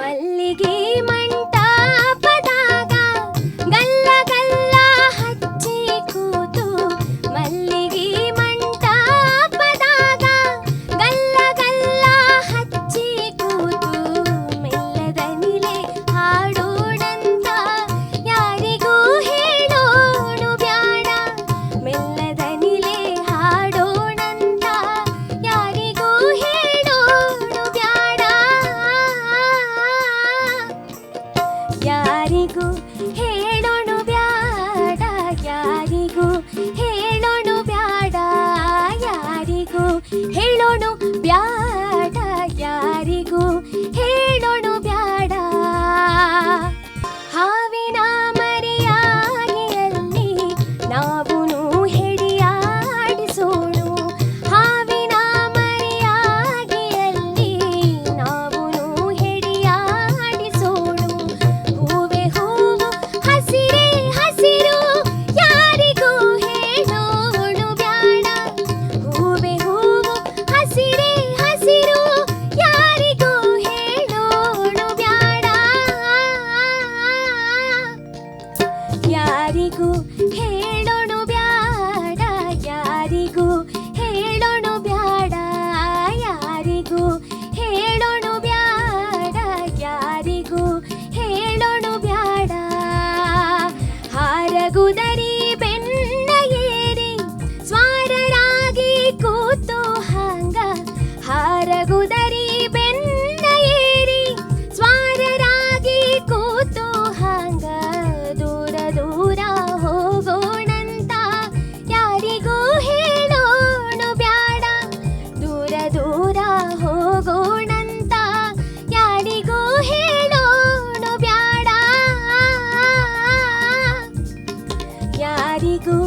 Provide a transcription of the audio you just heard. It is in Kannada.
ಮಲ್ಲಿಗೆ ಮಂಟಪದಾಗ ಗಲ್ಲ ಗಲ್ಲ ಹಚ್ಚಿ ಕೂತು ಮಲ್ಲಿಗೆ ಮಂಟಪದಾಗ ಗಲ್ಲ ಗಲ್ಲ ಹಚ್ಚಿ ಕೂತು ಮೆಲ್ಲದನಿಲೆ ಹಾಡೋಣಂತ ಯಾರಿಗೂ ಹೇಳೋಣು ಬ್ಯಾಡ ಮೆಲ್ಲದನಿಲೆ ಹಾಡೋಣಂತ ಯಾರಿಗೂ ಹೇಳೋಣು ಬ್ಯಾಡ ಯಾರಿಗೂ ಹೇಳೋಣು ಬ್ಯಾಡ ಯಾರಿಗೂ ಹೇಳೋಣು ಬ್ಯಾಡ ಯಾರಿಗೂ ಹೇಳೋಣು ಬ್ಯಾಡ ಯಾರಿಗೂ ಹೇಳೋಣು ಬ್ಯಾಡ ಹಾವಿನ ಮರಿಯಾಗಿಯಲ್ಲಿ ನಾವುನು ಹೆಡಿಯಾಡಿಸೋಣು ಹಾವಿನ ಮರಿಯಾಗಿಯಲ್ಲಿ ನಾವುನು ಹೆಡಿಯಾಡಿಸೋಣು ಹೂವೆ ಹೂವು ಹಸಿರೇ ಹಸಿರು ಯಾರಿಗೂ ಹೇಳೋಣು ಬ್ಯಾಡ ಹೂವೆ ಹೂವು ಹಸಿರೇ ಹಸಿರು ಯಾರಿಗೂ ಹೇಳೋಣು ಬ್ಯಾಡ ಯಾರಿಗೂ ಹೇಳೋಣು ಬ್ಯಾಡ ಯಾರಿಗೂ ಹೇಳೋಣು ಬ್ಯಾಡ ಯಾರಿಗೂ ಹೇಳೋಣು ಬ್ಯಾಡ ಯಾರಿಗೂ ಹೇಳೋಣು ಬ್ಯಾಡ ಹಾರಗುದರಿ ಬೆನ್ನ ಏರಿ ಸ್ವಾರರಾಗಿ ಕೂತು ಹಂಗ ಹಾರಗುದರಿ ಬೆನ್ನ ಏರಿ ಸ್ವಾರರಾಗಿ ಕೂತು ಹಂಗ ದೂರ ದೂರ ಹೋಗೋಣಂತ ಯಾರಿಗೂ ಹೇಳೋಣು ಬ್ಯಾಡ ದೂರ ದೂರ ಹೋಗೋಣಂತ ಯಾರಿಗೂ ಹೇಳೋಣು ಬ್ಯಾಡ ಯಾರಿಗೂ